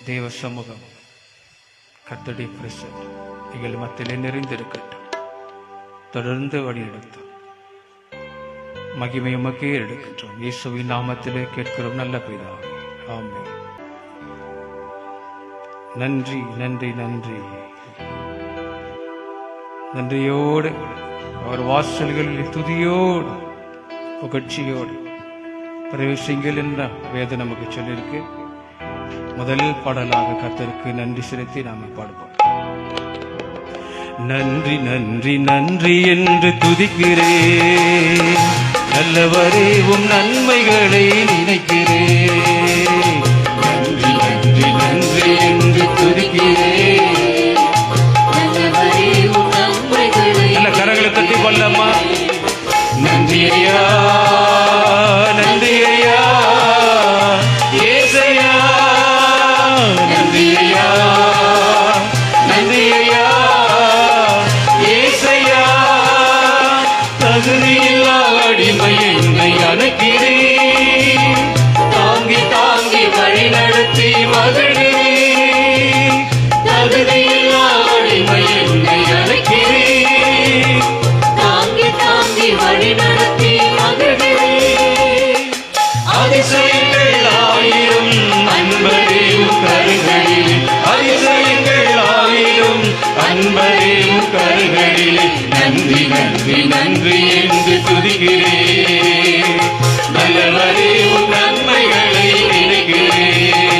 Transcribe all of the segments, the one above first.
தேவ சமூகம் கர்த்தருடைய பிரசன்னம் எங்கள் மத்தியிலே நிறைந்திருக்கட்டும். தொடர்ந்து வழிநடத்தும் மகிமை உமக்கே எடுக்கின்றோம். இயேசுவின் நாமத்திலே கேட்கிறோம் நல்ல பிதாவே, ஆமென். நன்றி நன்றி நன்றி. நன்றியோடு அவர் வாசல்களில் துதியோடு புகழ்ச்சியோடு பிரவேசிங்கள் என்ற வேதம் நமக்கு சொல்லியிருக்கு. முதல் பாடலாக கர்த்தருக்கு நன்றி செலுத்தி நாம பாடுவோம். நன்றி நன்றி நன்றி என்று துதிக்கிறேன், நல்லவரே உம் நன்மைகளை நினைக்கிறேன். நன்றி நன்றி நன்றி என்று துதிக்கிறேன், நல்லவரே உம் நன்மைகளை. நல்ல கரங்களை தட்டி கொள்ளம்மா. நன்றி ஐயா, நன்றி ஐயா, ஏசையா, நன்றி ஐயா, நன்றி ஐயா, ஏசையா. தகுதியில்லா அடிமை என்னை அணைக்கிறேன், தாங்கி தாங்கி வழி நடத்தி மகிழ்கிறேன். தகுதியில்லா அடிமை என்னை அணைக்கிறேன், தாங்கி தாங்கி வழி நடத்தி மகிழ்கிறேன். அதிசயங்கள் ஆயிரம் அன்பரே உம் கருங்களில், அதிசயங்கள் ஆயிரம் அன்பரே உம் கருங்களில். நன்றி நன்றி நன்றி என்று துதிக்கிறேன், நல்லவரே உம் நன்மைகளை நினைக்கிறேன்.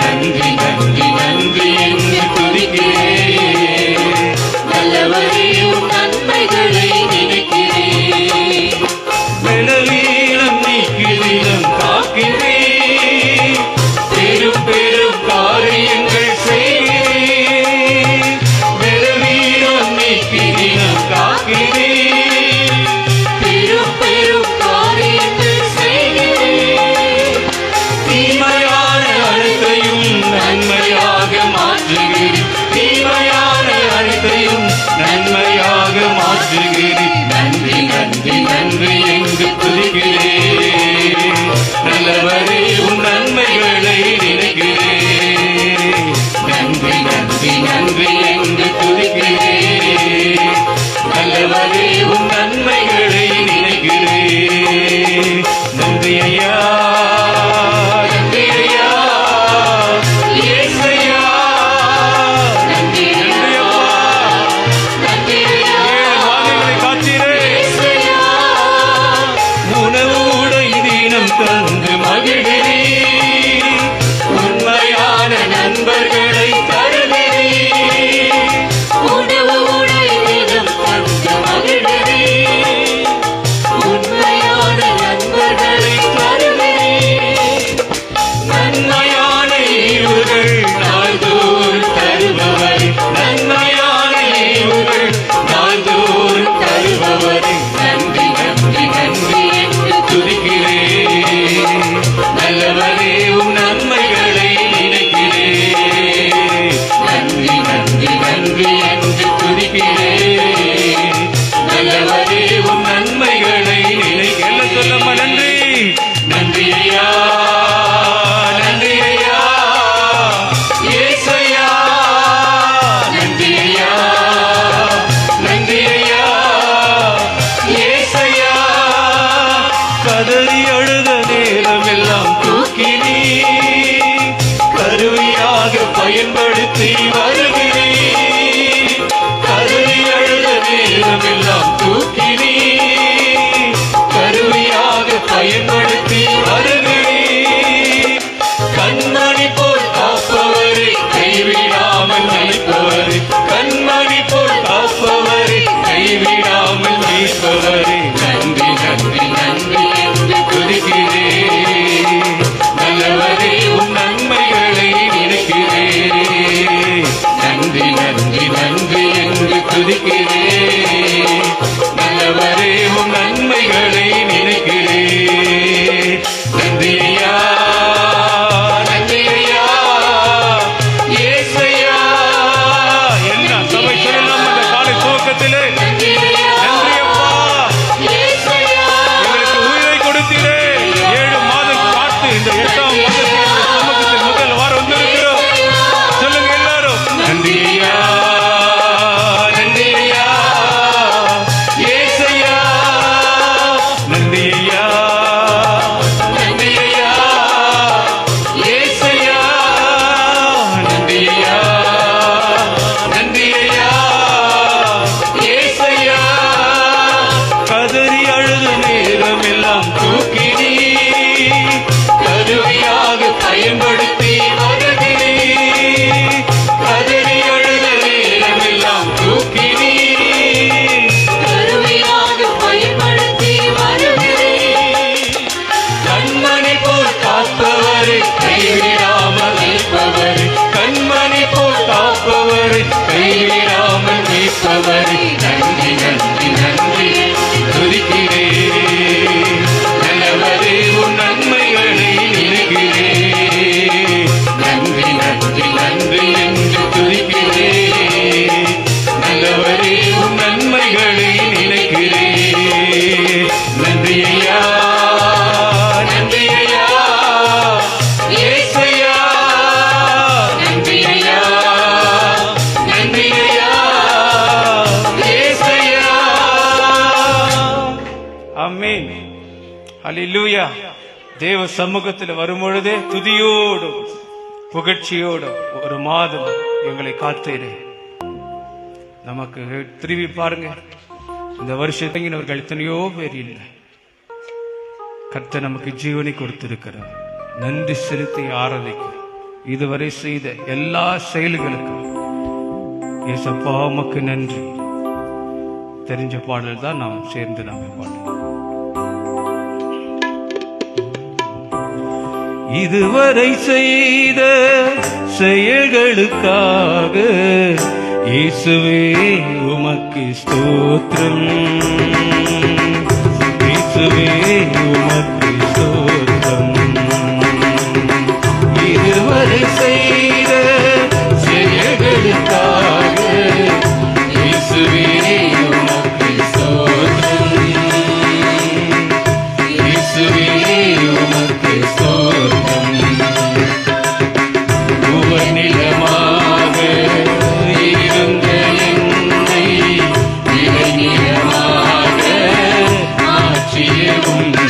நன்றி நன்றி நன்றி என்று துதிக்கிறேன், நல்லவரே உம் நன்மைகளை நினைக்கிறேன். பலவீனம் நீக்கிதினம் காக்கிறேன், பெரும் பெரும் காரியங்கள் செய்கிறேன். பலவீனம் நீக்கிதினம் காக்கிறேன், பெரும் பெரும் காரியங்கள் செய்கிறேன். தீமையான அனைத்தையும் நன்மையாக மாற்றுகிறேன், தீமையான அனைத்தையும் நன்மையாக மாற்றுகிறேன். நன்றி நன்றி நன்றி என்று துதிக்கிறேன், நல்லவரே உம் நன்மைகளை நினைக்கிறேன். நன்றி நன்றி நன்றி என்று துதிக்கிறேன், நல்லவரே உம் நன்மைகளை நினைக்கிறேன். நன்றி ஐயா, நன்றி ஐயா, ஏசையா, நன்றி ஐயா, நன்றி ஐயா. வாதைகளை காத்தீரே, உணவுடை தினம் தந்து மகிழ்கிறேன், உண்மையான நண்பர்களை தருகிறேன். உணவுடை தினம் தந்து மகிழ்கிறேன், உண்மையான நண்பர்களை தருகிறேன். நன்மையான ஈவுகள் நாள்தோறும் தருபவர், நன்மையான ஈவுகள் நாள்தோறும் தருபவர். நன்றி நன்றி நன்றி என்று துதிக்கிறேன், நல்லவரே உம் நன்மைகளை நினைக்கிறேன். நன்றி நன்றி நன்றி என்று துதிக்கிறேன், நல்லவரே உம் நன்மைகளை நினைக்கிறேன். சொல்லம்மா நன்றி. நன்றி ஐயா, நன்றி ஐயா, ஏசையா, நன்றி ஐயா, நன்றி ஐயா, ஏசையா. கதறி அழுத நேரமெல்லாம் தூக்கி நீ கருவியாக பயன்படுத்தி வருகிறேன். கதறி அழுத நேரமெல்லாம் தூக்கி நீ கருவியாக பயன்படுத்தி வருகிறேன். கண்மணி போல் காப்பவரை கைவிடாமல் நினைப்பவரை, கண்மணி போல் காப்பவரை கைவிடாமல் நினைப்பவரை. நன்றி நன்றி நன்றி என்று துதிக்கிறேன், நல்லவரே உம் நன்மைகளை நினைக்கிறேன். நன்றி நன்றி நன்றி என்று துதிக்கிறேன், நல்லவரே உம் நன்மைகளை நினைக்கிறேன். நன்றி ஐயா, நன்றி ஐயா, ஏசையா. என்ன சபை சொல்லலாம் அந்த காலை துவக்கத்திலே? நன்றி அப்பா, எங்களுக்கு உயிரை கொடுத்தீரே. 7 மாதம் காத்து இந்த 8ஆம் மாதத்தில் சமூகத்தில் முதல் வாரம் வந்திருக்கு. பயன்படுத்தி வருகிறேன். கதறி அழுத நேரமெல்லாம் தூக்கினீர். கருவியாக பயன்படுத்தி வருகிறேன். கண்மணி போல் காப்பவரை கைவிடாமல் மீட்பவரை, கண்மணி போல் காப்பவரை கைவிடாமல் மீட்பவரை, நன்றி நன்றி நன்றி துதிக்கிறேன். நல்லவரே உன் நன்மைகளை நினைக்கிறேன். நன்றி நன்றி நன்றி என்று துதிக்கிறேன். நல்லவரே உன் நன்மைகளை நினைக்கிறேன். நன்றி ஐயா, நன்றி ஐயா, இயேசையா. நன்றி ஐயா, நன்றி ஐயா, இயேசையா. ஆமென். ஹல்லேலூயா. தேவ சமூகத்தில் வரும்பொழுதே துதியோடு புகழ்ச்சியோடு ஒரு மாதம் எங்களை காத்தீரே. நமக்கு திரும்பி பாருங்க, இந்த வருஷத்தவர்கள் எத்தனையோ பேர் இல்லை. கர்த்தர் நமக்கு ஜீவனை கொடுத்திருக்கிறார். நன்றி செலுத்தி ஆராதிக்கிறோம். இதுவரை செய்த எல்லா செயல்களுக்கும் ஏசப்பா உமக்கு நன்றி. தெரிஞ்ச பாடல் தான் நாம் சேர்ந்து நாம பாடலாம். இதுவரை செய்த செயல்களுக்காக இயேசுவே உமக்கு ஸ்தோத்திரம். இயேசுவே உமக்கு ஸ்தோத்திரம். இதுவரை செய்த செயல்களுக்காக இயேசுவே உமக்கு ஸ்தோத்திரம். இயேசுவே உமக்கு ஸ்தோத்திரம். உவநிலமாக இருந்த என்னை இளைஞமாக மாற்றிய உன்னை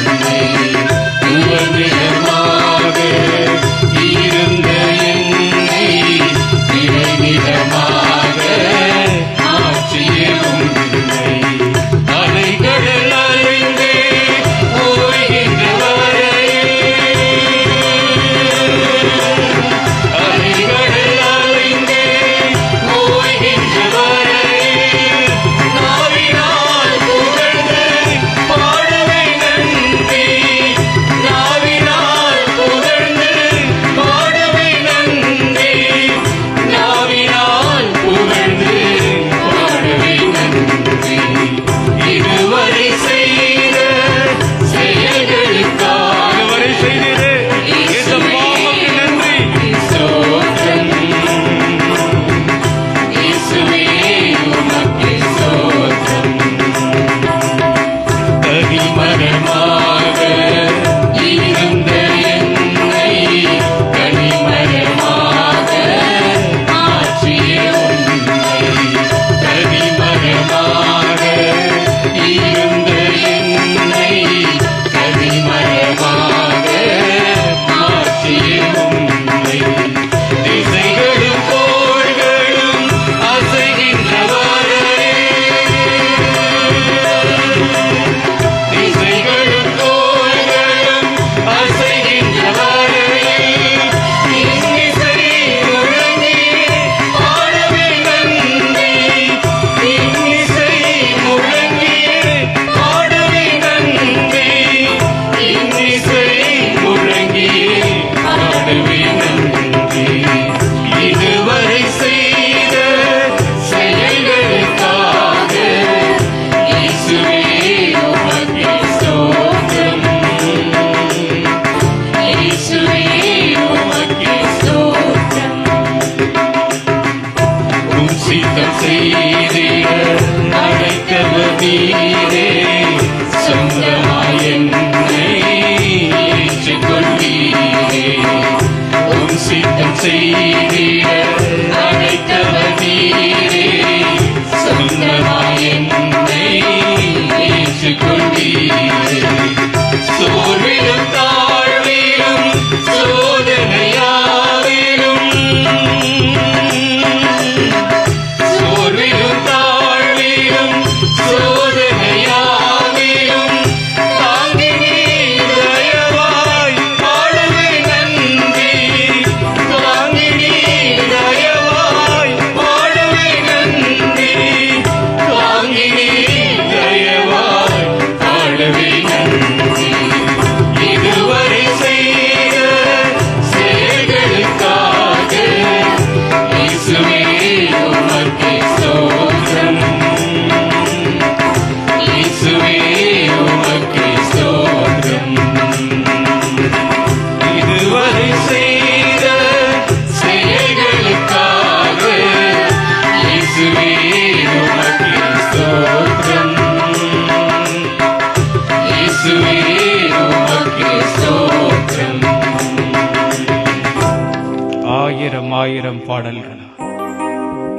ஆயிரம் பாடல்கள்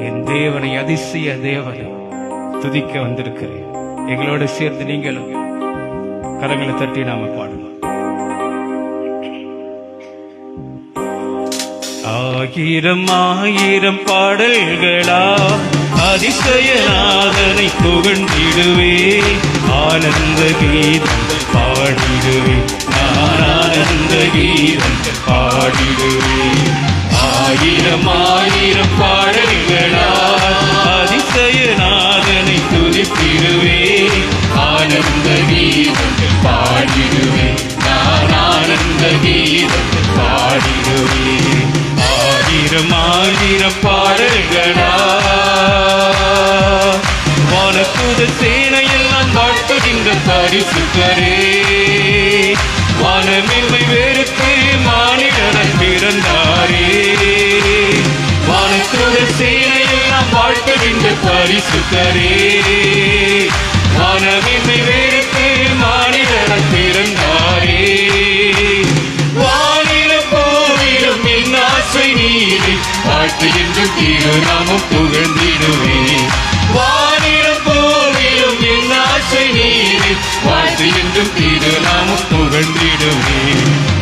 என் தேவனை, அதிசய தேவனை துதிக்க வந்திருக்கிறேன். எங்களோடு சேர்ந்து நீங்களும் கரங்களை தட்டி நாம பாடலாம். ஆயிரம் பாடல்களா அதிசயநாதனை புகழ்ந்திடுவே, ஆனந்த கீதம் பாடிடுவே, நான் ஆனந்த கீதம் பாடிடுவே. ஆயிரம் பாடல்களா அதிசயநாதனை துதித்திடுவே, ஆனந்த கீதம் பாடிடுவே, நான் ஆனந்த கீதம் பாடிடுவே. ஆயிரம் பாடல்களா வானதூத சேனையில் நான் வாழ்த்துகின்ற பரிசுத்தரே, வானமின்மை வெறுத்து மானிடனாய் பிறந்தாரே. வானதூத சேனையில் நான் வாழ்த்துகின்ற பரிசுத்தரே, வானமின்மை வெறுத்து மானிடனாய் பிறந்தாரே. வாழ்த்து என்றும் திருநாமம் புகழ்ந்திடுவே, வானிலும் பூவிலும் என் ஆசை நீரே, வாழ்த்து என்றும் திருநாமம் புகழ்ந்திடுவே.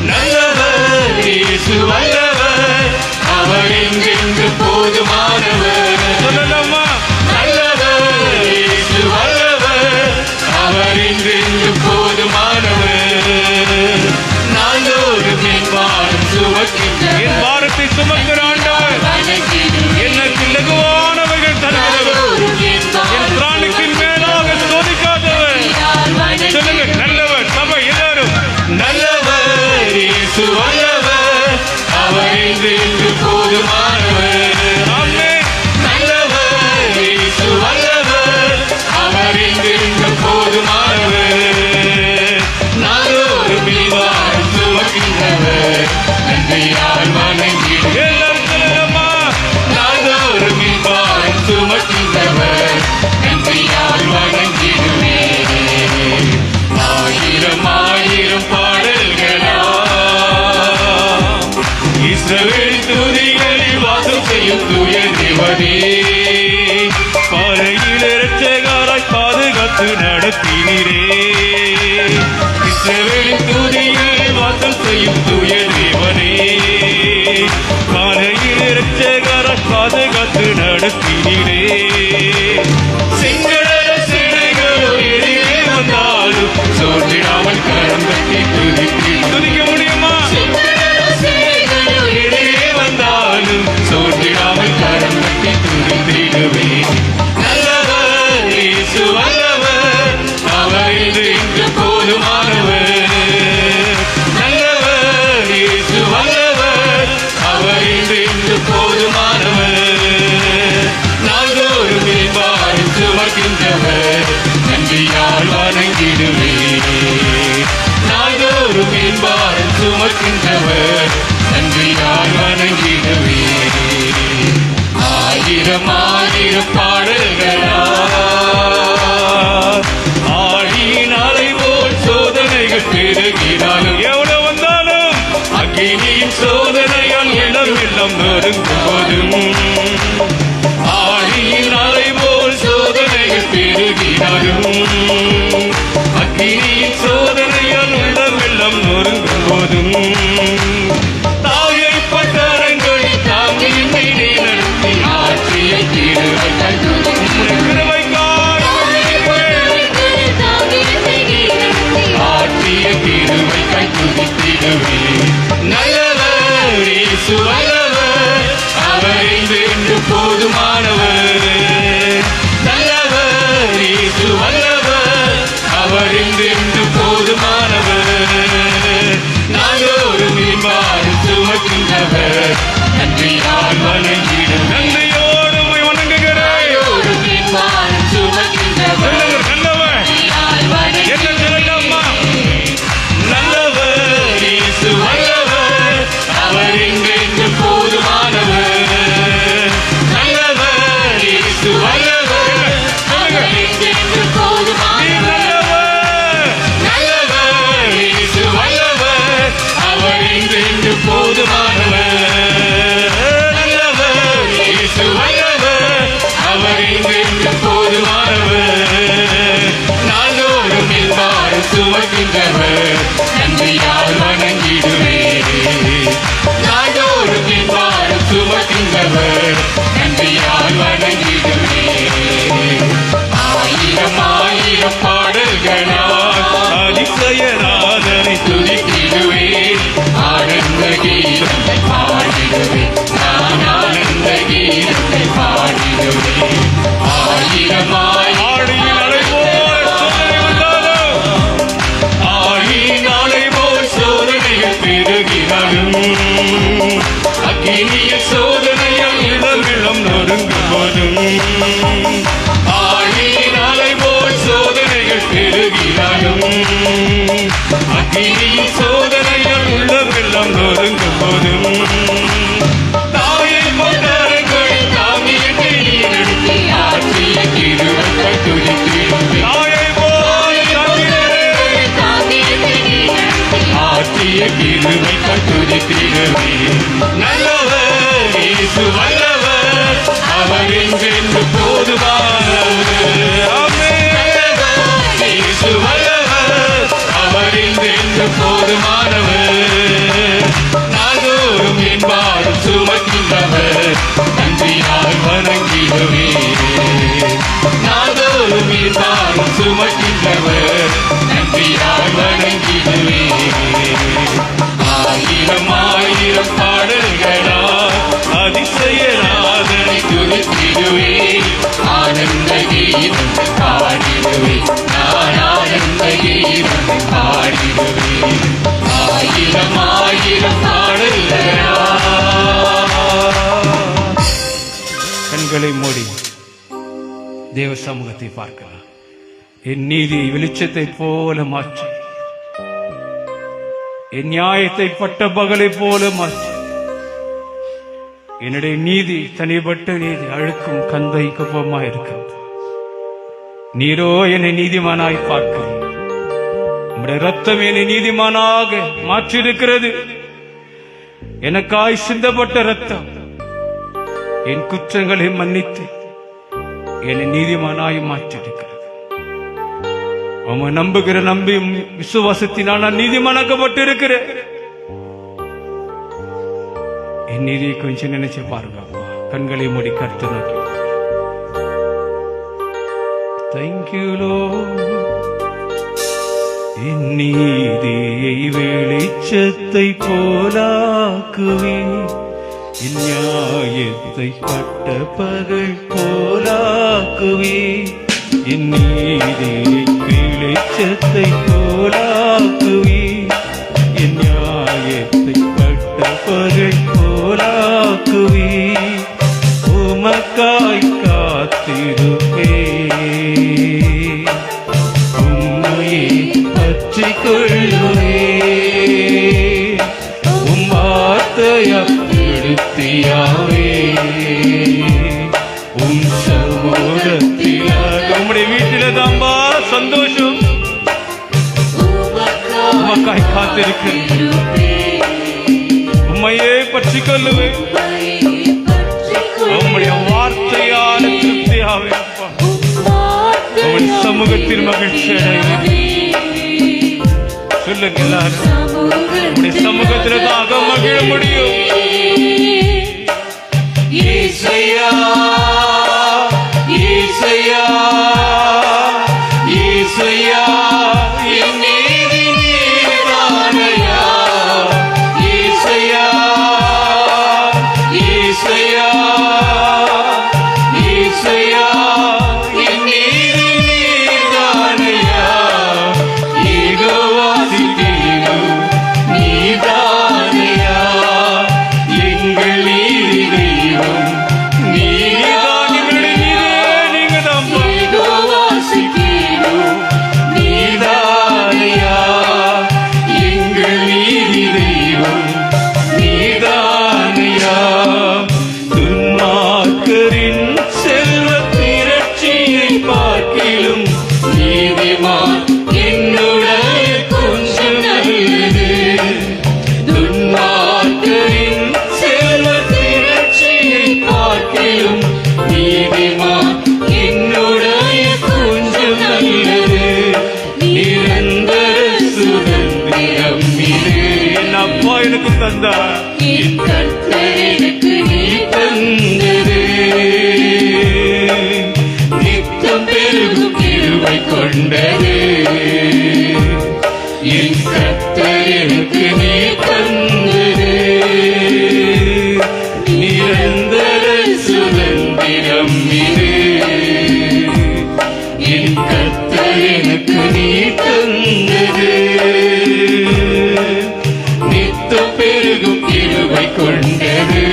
நல்லவர் இயேசு வல்லவர், அவர் எங்கெங்கு போதுமானவர். சொல்லலாமா? நல்லவர் இயேசு வல்லவர், அவர் எங்கெங்கு போதுமானவர். நாள்தோறும் என் பாரம் சுமக்கின்ற, என் பாரத்தை சுமக்கிற ஆண்டவர், எனக்கு லகுவானவைகள் தருகிறவர், என் பிராணிக்கின் மேலாக சோதிக்காதவர். சொல்லுங்க, நல்லவர். சபை எல்லாரும் நல்லவர் இயேசு வல்லவர், அவர் என்று போதுமானவர். ஆமென். நல்லவர் இயேசு வல்லவர், அவர் என்று போதுமானவர். நாளோறும் என் பாரம் சுமக்கின்றவர், நன்றியால் வணங்கிடுவேன். எல்லாரும் சொல்லலாமா? நாள்தோறும் என் பாரம் சுமக்கின்றவர், நன்றியால் வணங்கிடுவேன். ஆயிரம் பாடல்களா இஸ்ரவேல் துதிகளில் வாசம் செய்யும் தூய தேவனே, பாறையில் இரட்சகராய் பாதுகாத்து நடத்தினீரே. இஸ்ரவேலின் துதிகளில் வாசம் செய்யும் தூய தேவனே, பாறையில் இரட்சகராய் பாதுகாத்து நடத்தினீரே. செங்கடல சிறைகளோ எதிரே வந்தாலும் சோர்ந்திடாமல் கரம் கட்டி துதிக்க முடியுமா? எதிரே வந்தாலும் சோர்ந்திடாமல் கரம் கட்டி துதித்திடுவே. நல்லவர் இயேசு வல்லவர், அவர் இன்று போதுமானவர். நல்லவர் இயேசு வல்லவர், அவர் இன்று போதுமானவர். நாள்தோறும் என் பாரம் சுமக்கின்றவர், நன்றியால் வணங்கிடுவே. நாள்தோறும் என் பாரம் சுமக்கின்றவர், நன்றியால் வணங்கிடுவே. ஆயிரம் பாடல்களா ஆடினாலை போல் சோதனைகள் பெருகினாலும், எவ்வளவு வந்தாலும் அக்கினியின் சோதனையால் இடம் வெள்ளம் நொறுங்கும் போதும், ஆடினாலை போல் சோதனைகள் பெருகினாலும், அக்கினியின் சோதனையால் இடம் வெள்ளம் நொறுங்கும் போதும், தாயை பட்டரங்களில் தாங்கி மீனை நடத்தி ஆற்றிய கிருபை ஆற்றிய கிருபை கை துதித்திடுவே. நல்லவர் இயேசு வல்லவர், அவர் என்று போதுமானவர். நல்லவர் இயேசு வல்லவர், அவர் என்று போதுமானவர். நாள்தோறும் என் பாரம் சுமக்கின்றவர், நன்றியால் வணங்கிடும். நன்றியோடு வணங்குகிறேன். என் பாரம் சுமக்கின்றவர், நல்லவர். என்ன சொல்லலாமா? நல்லவர் இயேசு வல்லவர், அவர் எங்கெங்கு போதுமானவர். நல்லவர் இயேசு வல்லவர், அவர் எங்கெங்கு போதுமானவர். நல்லவர் இயேசு வல்லவர், அவர் எங்கெங்கு போதுமானவர். இனிய சோதனையால் இளம் நொறுங்கும் போதும் ஆழியின் அலை போல் சோதனைகள் பெருகினாலும் அக்கினியின் சோதனையால் உள்ளமெல்லாம் நொறுங்கும் போதும் தாயை கொண்டார்கள் தாமியத்தை நீரெடுத்து ஆற்றிய கிருபை துதித்தீர் தாயை போல் ஆற்றிய கிருபை துதித்தீரவே நல்லவர் இயேசு வல்லவர் அவர் என்றென்று போதுமானவர் இயேசு வல்லவர் அவர் என்றென்று போதுமானவர் நாள்தோறும் என் பாடும் சுமக்கின்றவர் நன்றியால் வணங்கிடுவே நாள்தோறும் என் பாடும் சுமக்கின்றவர் நன்றியால் வணங்கிடுவே ஆயிரம் ஆயிரம் பாடல்களா அதிசயநாதனை துதித்திடுவே ஆனந்த கீதம் பாடிடுவே நான் ஆனந்த கீதம் பாடிடுவே ஆயிரம் ஆயிரம் பாடல்களா. கண்களை மூடி தேவ சமூகத்தை பார்க்கலாம். என் நீதியை வெளிச்சத்தை போல மாற்றி என் நியாயத்தை பட்ட பகலை போல மாற்றி என்னுடைய நீதி தனிப்பட்ட நீதி அழுக்கும் கந்தை குப்பமா இருக்கிறது. நீரோ என்னை நீதிமானாய் பார்க்கிறேன். உம்முடைய ரத்தம் என்னை நீதிமானாக மாற்றியிருக்கிறது. எனக்காய் சிந்தப்பட்ட ரத்தம் என் குற்றங்களை மன்னித்து என்னை நீதிமானாய் மாற்றியிருக்கிறது. உம்மை நம்புகிற நம்பி விசுவாசத்தினால் நான் நீதிமானாக்கப்பட்டிருக்கிறேன். என் நீதியை கொஞ்சம் நினைச்சு பாருங்க. கண்களை மூடி கருத்து நோக்கி தேங்க்யூ Lord. என் நீதியை வெளிச்சத்தை போலாக்குவே என் நியாயத்தை பட்ட பகல் போலாக்குவே என் நீதியை வெளிச்சத்தை போலாக்குவே என் நியாயத்தை பட்ட பகல் போலாக்குவே உமக்காய் காத்திருப்பே உம்மையை பற்றி கொள்ளுவே உம் வார்த்தையா எடுத்தியாவே உம் சமூகத்தில் நம்முடைய வீட்டில தாம்பா சந்தோஷம். உமக்காய் காத்திருக்கிறேன். உம்மையே பற்றி கொள்ளுவேன். உம்முடைய வார்த்தையான திருப்தியாவே அப்பா. உம்முடைய சமூகத்தில் மகிழ்ச்சி அடைவேன். சொல்லுங்க எல்லாரும். உம்முடைய சமூகத்தில் தான் மகிழ முடியும். ஈசையா ஈசையா ஈசையா என் நீதி நீதானையா ஈசையா ஈசையா ஈசையா என் நீதி நீதானையா ஈகோவாசித்தீரு நீதானையா எங்கள் நீதி தெய்வம் நீதான் எங்களுடைய நீங்க தான் ஈகோவாசித்தீரு நீதானையா எங்கள் நீதி தெய்வம் நீதானையா துன்மார்க்கரின் செல்வ திரட்சியை பார்க்கிலும் நீதிமான் என்னுடைய கொஞ்சம் நல்லது. துன்மார்க்கரின் செல்வ திரட்சியை பார்க்கிலும் நீதிமான் என்னுடைய கொஞ்சம் நல்லது. நிரந்தர சுதந்திரம் இது என் அப்பா எனக்கு தந்தார். என் கர்த்தர் எனக்கு நீ தந்தது. நித்தம் பெருகும் கிருபை கொண்டது. என் கர்த்தர் எனக்கு நீ தந்தது. நிரந்தர சுதந்திரம் இது என் கர்த்தர் எனக்கு நீ தந்தது. நித்தம் பெருகும் கிருபை கொண்டது.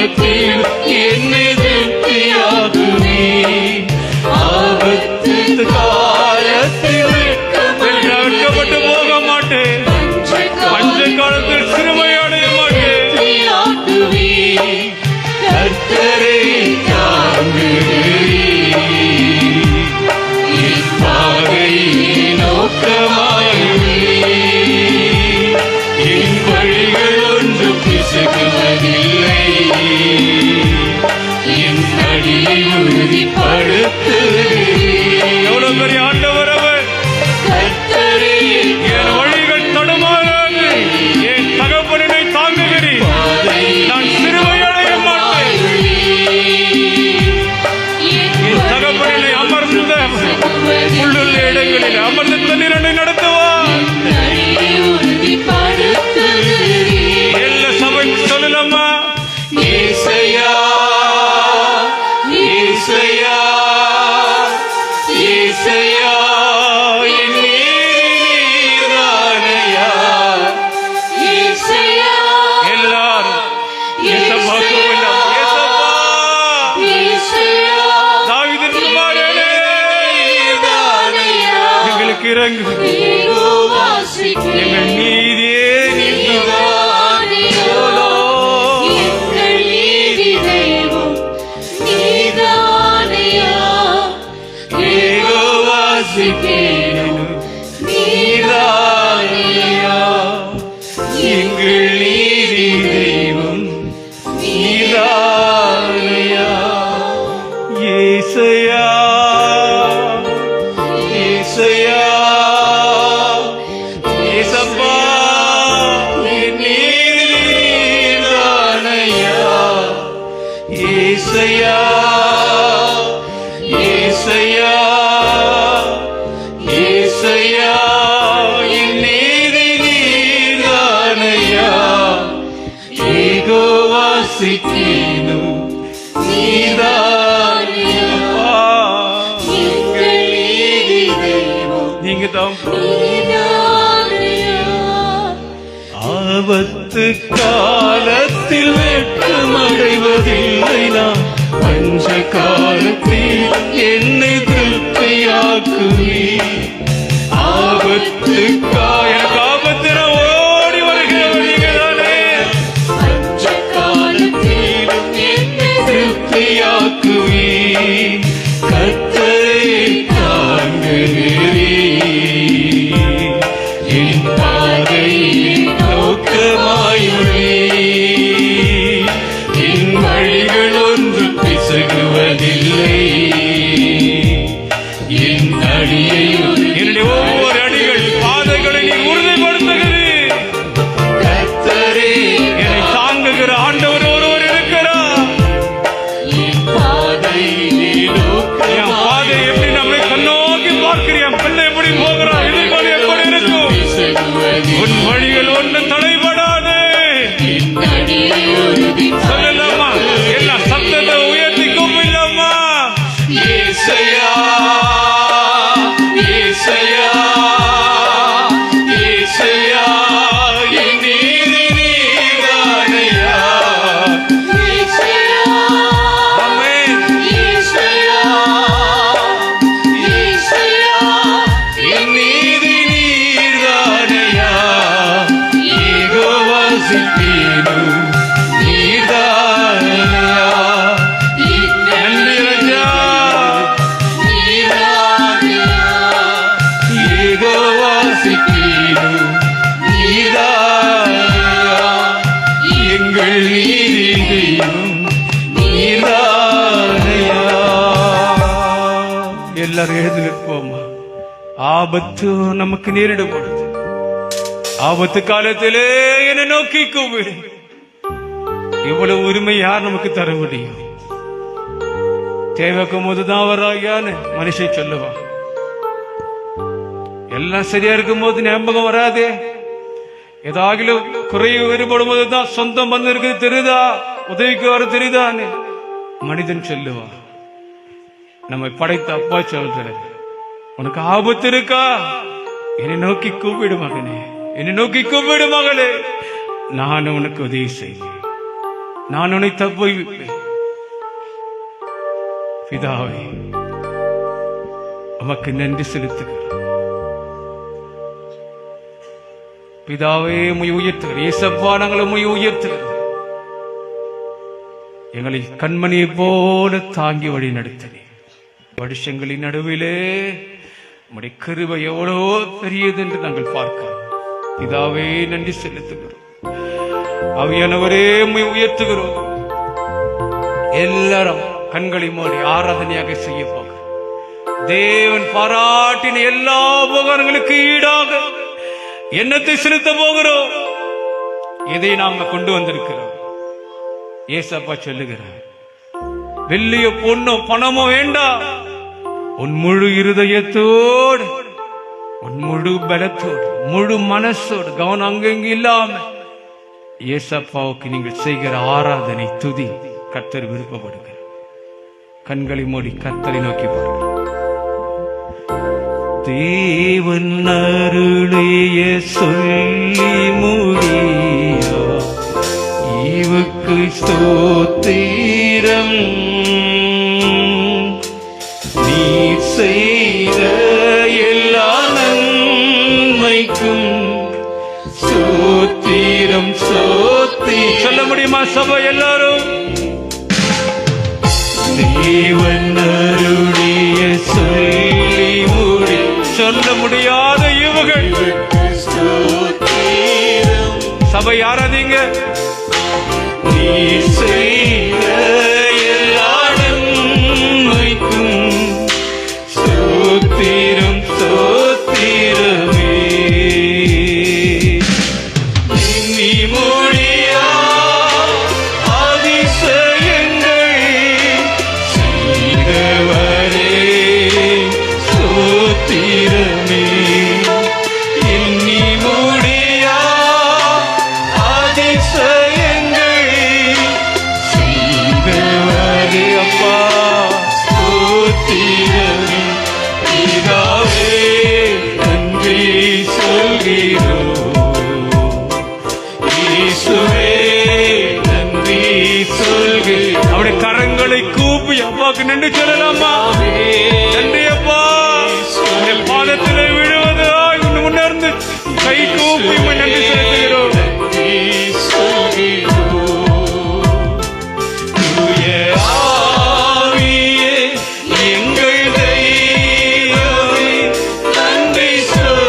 சுகத்தில் என்னை திருப்தியாக்குவே. ஆபத்து காலத்தில் வெட்கப்பட்டு போக மாட்டேன். பஞ்ச காலத்தில் சிறுமை அடைய மாட்டேன். திருப்தியாக்குவே. கர்த்தரை தாங்குகிறேன். என் பாதையை நோக்கமாயுள்ளே. என் வழிகள் ஒன்றும் பிசகுவதில்லை. என் அடியை உறுதிப்படுத்துகிறேன். எவ்வளவு பெரிய ஆண்டவர் அவர். கர்த்தரே என் வழிகள் தடுமாறாது. என் தகப்பனை தாங்குகிறேன். நான் சிறுமை அடைய மாட்டேன். என் தகப்பனை அமர்ந்த உள்ளுள்ள இடங்களில் அமர்ந்த தண்ணீரை நடத்துவார். எல்லா சபை சொல்லலாமா? ஏசையா ஏசையா ஏசையா என் நீரானையா. ஏசையா எல்லாரும் ஏசப்பா கூப்பிடலாம். ஏசப்பா, ஏசையா தாவீதின் குமாரனே, நீரானையா. எங்களுக்கு இறங்கு. எங்கள் நீதியே எங்கள் நீதி தெய்வம் நீதானையா. ஏசையா, ஏசையா ஏசப்பா, என் நீதானையா. ஏசையா ஏசையா ஏசையா என் நீதி நீதானையா. ஏகோவாசிக்கேனு நீதானையா. எங்கள் நீதி தெய்வம் நீங்க தான். நீதானையா. ஆபத்து காலத்தில் வெட்கமடைவதில்லை நான். பஞ்ச காலத்தில் என்னை திருப்தியாக்குவே. ஆபத்து எனக்கு ஆபத்து, நான் ஓடி வருகிறவர் நீங்க தானே. பஞ்ச காலத்தில் என்னை திருப்தியாக்குவே. கர்த்தரை தாங்குகிறேன். என் பாதையை நோக்கமாயுள்ளே. என் வழிகள் ஒன்றும் பிசகுவதில்லை. என் அடியை என்னுடைய ஒவ்வொரு அடிகள் பாதைகளை நீ உறுதிப்படுத்துகிறீர். கர்த்தரே என்னை தாங்குகிற ஆண்டவர் ஒருவர் இருக்கிறார். என் பாதையை என் பாதை எப்படி நம்மை கண்ணோக்கி பார்க்கிறேன். பிள்ளை எப்படி போகிறான், எதிர்காலம் எப்படி இருக்கும். உன் வழிகள் ஒன்று தடைபடாது. சொல்லலாமா? எல்லா சத்தத்தை உயர்த்தி கூப்பிடலாமா? ஏசையா ஏசையா ஏசையா என் நீதி நீதானையா. ஏசையா ஆமென். ஏசையா ஏசையா என் நீதி நீதானையா. ஏகோவாசிக்கேனு நீதானையா. நன்றி ராஜா. நீதானையா. ஏகோவாசிக்கேனு நீதானையா. எங்கள் நீதி தெய்வம் நீதானையா. எல்லாரும் எழுந்து நிற்போமா? ஆபத்து நமக்கு நேரிடும் பொழுது, ஆபத்து காலத்திலே என்னை நோக்கி கூப்பிடு. இவ்வளவு உரிமை யார் நமக்கு தர முடியும்? தேவைக்கும் போதுதான் வராயான்னு மனுஷன் சொல்லுவான். எல்லாம் சரியா இருக்கும் போது ஞாபகம் வராதே. ஏதாகிலும் குறைவு வேறுபடும் போதுதான் சொந்தம் வந்து இருக்குது தெரியுதா, உதவிக்கு வர தெரியுதான்னு மனிதன் சொல்லுவான். நம்மை படைத்த அப்பா சொல்றாரு, உனக்கு ஆபத்து இருக்கா? என்னை நோக்கி கூப்பிடு மகனே, என்னை நோக்கி கூப்பிடு மகளே, நான் உனக்கு உதவி செய்வேன். நான் உன்னை தப்புவிப்பேன். பிதாவே, உமக்கு நன்றி செலுத்துகிறேன். பிதாவே, உம்மை உயர்த்துகிறேன். இயேசப்பா, நாங்கள் உம்மை உயர்த்துகிறோம். எங்களை கண்மணியை போல தாங்கி வழி நடத்தினே. வருஷங்களின் நடுவிலே உம்முடைய கிருபை எவ்வளோ பெரியது என்று நாங்கள் பார்க்கிறோம். பிதாவே, நன்றி செலுத்துகிறோம். ஆவியானவரே, உம்மை உயர்த்துகிறோம். எல்லாரும் கண்களை மூடி ஆராதனையாக செய்ய போகிறோம். தேவன் பாராட்டின எல்லா உபகாரங்களுக்கு ஈடாக எண்ணத்தை செலுத்த போகிறோம். இதை நாம கொண்டு வந்திருக்கிறோம். ஏசப்பா சொல்லுகிறார், வெள்ளியோ பொண்ணோ பணமோ வேண்டாம், உன் முழு இருதயத்தோடு, உன் முழு பலத்தோடு, முழு மனசோடு, கவனம் அங்கெங்கு இல்லாம ஏசப்பாவுக்கு நீங்கள் செய்கிற ஆராதனை, துதி கர்த்தர் விருப்பப்படுகிறார். கண்களை மூடி கர்த்தரை நோக்கி பாருங்கள். தேவன் அருளிய சொல்லி முடியா இவுக்கு ஸ்தோத்திரம். நீ செய்த எல்லா நன்மைக்கும் ஸ்தோத்திரம் ஸ்தோத்திரம். சொல்ல முடியுமா சபை எல்லாரும்? தேவன் அருளிய சொல்லி முடி சொல்ல முடியாத இவர்கள் சபை ஆராதிங்க. நீ செய்த எல்லா நன்மைக்கும் ஸ்தோத்திரம் ஸ்தோத்திரமே. எண்ணி முடியா அதிசயங்கள் செய்தவரே ஸ்தோத்திரமே. எண்ணி முடியா அதிசயங்கள் செய்தவரே அப்பா ஸ்தோத்திரமே. பிதாவே, நன்றி சொல்கிறோம். இயேசுவே, நன்றி சொல்கிறோம். அவருடைய கரங்களை கூப்பி அப்பாவுக்கு நன்றி சொல்லலாமா? நன்றி அப்பா. பாதத்திலே விழுவதாய் உணர்ந்து கை கூப்பி நன்றி செலுத்துகிறோம். தூய ஆவியே, எங்கள் தெய்வமே, நன்றி சொல்கிறோம்.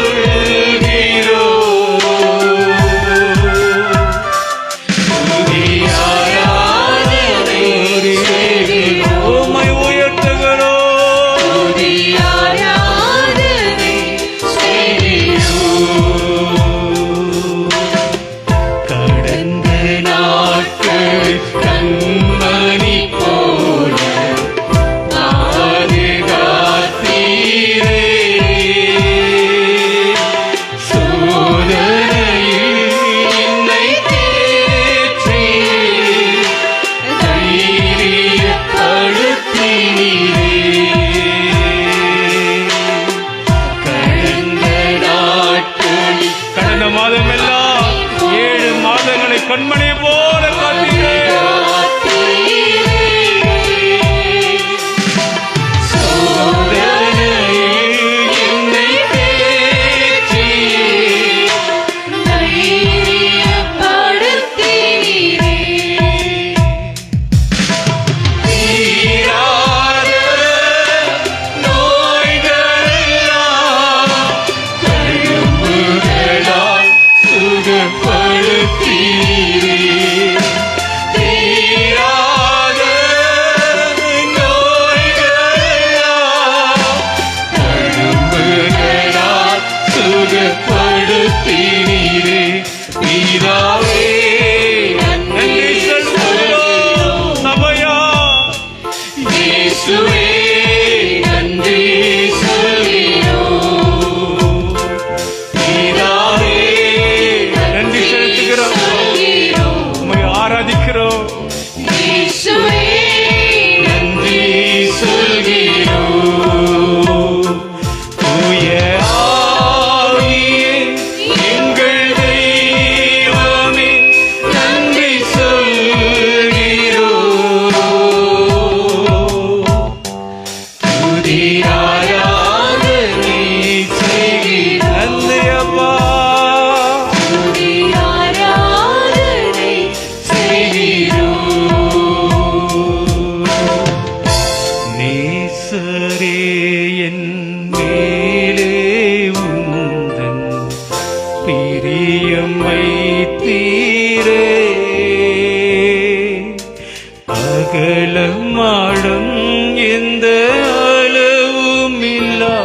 உம்மை உயர்த்துகிறோம். கடந்த நாட்கள் கண்மணி போல பாதுகாத்தீரே. சோதனையில் என்னை தேற்றி தைரியப்படுத்தினீரே. கடந்த நாட்களில் கடந்த மாதம் எல்லாம் 7 மாதங்களை கண்மணி போல காத்தீரே. சோதனையில் என்னை தேற்றி தீராத நோய்களெல்லாம் தழும்புகளால் சுகப்படுத்தீரே. தீராத நோய்களெல்லாம் தழும்புகளால் சுகப்படுத்தீரே. பிதாவே, நன்றி சொல்கிறோம். சபையா, இயேசுவே, நன்றி சொல்கிறோம். பிதாவே, நன்றி செலுத்துகிறோம். உம்மை ஆராதிக்கிறோம். நன்றி சொல்கிறோம். தூய ஆவியே, எங்கள் தெய்வமே, நன்றி சொல்கிறோம். அகலமாடும் எந்த அளவுமில்லா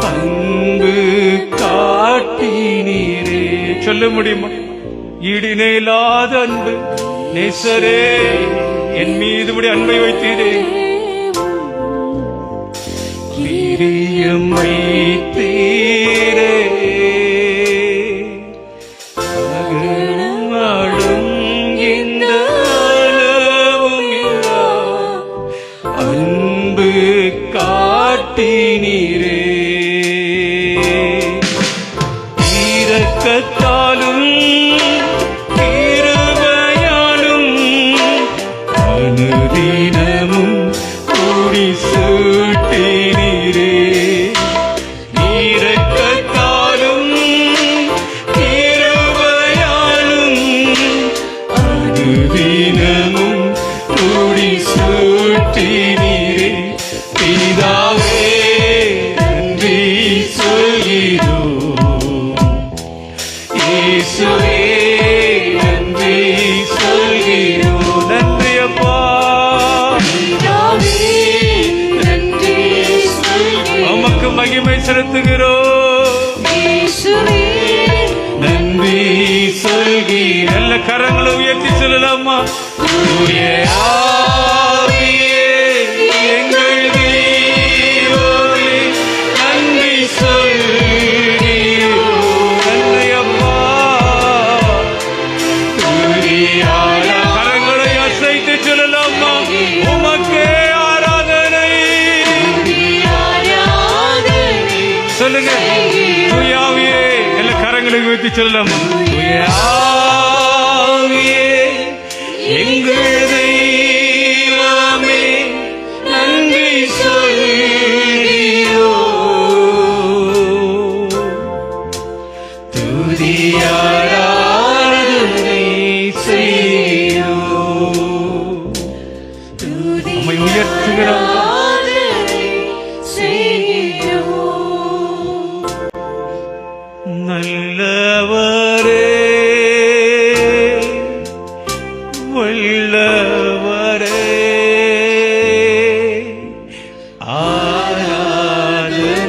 அன்பு காட்டினீரே. சொல்ல முடியுமா? ஈடிணையில்லாத அன்பு. நேசரே, என் மீது உடைய அன்பை வைத்தீரே. பிரியம் வைத்தீரே. அகலமாடும் எந்த அளவுமில்லா அன்பு காட்டினீரே. இரக்கத்தாலும் கிருபையாலும் அனுதினமும் கூடி சூட்டினீரே. இரக்கத்தாலும் கிருபையாலும் அனுதினமும் கூடி சூட்டினீரே. பிதாவே, நன்றி சொல்கிறோம். இயேசுவே, நன்றி சொல்கிறோம். நன்றி அப்பா. உமக்கு மகிமை செலுத்துகிறோம். நன்றி சொல்கிறோம். நல்ல கரங்களை உயர்த்தி சொல்லலாமா? தூய ஆவியே, எங்கள் தெய்வமே, நன்றி சொல்கிறோம். நன்றி அப்பா. கரங்களை அசைத்து சொல்லலாமா? உமக்கே ஆராதனை. சொல்லுங்க. தூய ஆவியே, எல்லா கரங்களை உயர்த்தி சொல்லலாமா? தூய ஆவியே, எங்கள் தெய்வமே, நன்றி சொல்கிறோம். துதி ஆராதனை செய்கிறோம். உம்மை உயர்த்துகிறோம். நல்லவரே, வல்லவரே, ஆராதனை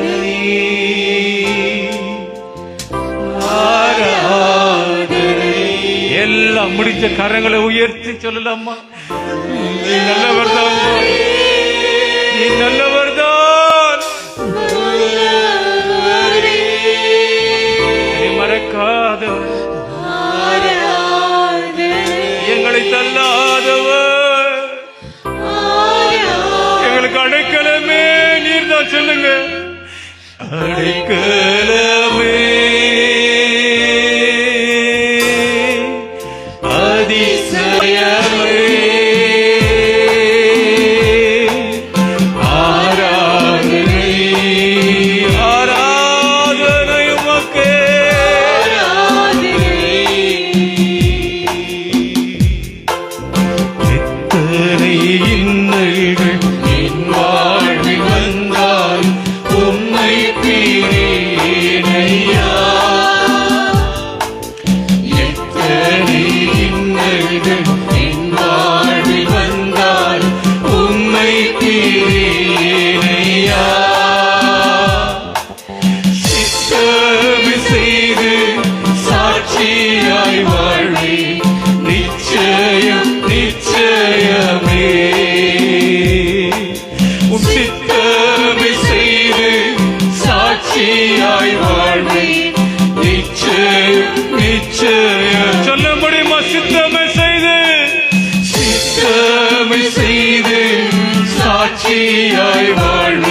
ஆராதனை. எல்லாம் முடிஞ்ச கரங்களை உயர்த்தி சொல்லலாமா? நீ நல்லவர் தான், நீ நல்லவர் தான். மறக்காதவர், எங்களை தள்ளாதவர், எங்களுக்கு அடைக்கலமே நீர்தான். சொல்லுங்க. அடைக்கலமே, அதிசயமே, ஆராதனை ஆராதனை உமக்கே. எத்தனை இன்னல்கள் என் வாழ்வில் வந்தால் உம்மை பிரிయేనయ్యా. எத்தனை இன்னல்கள் என் வாழ்வில் வந்தால் உம்மை பிரிయేనయ్యா. சித்தம் செய்து சாட்சியாய் வாழ்வேன், நிச்சயம் நிச்சயமே. உம் சித்தமே செய்து சாட்சியாய் வாழ்வேன், நிச்சயம் நிச்சயம். சொல்ல முடியுமா? சித்தமே செய்து, சித்தமே செய்து சாட்சியாய் வாழ்வேன்,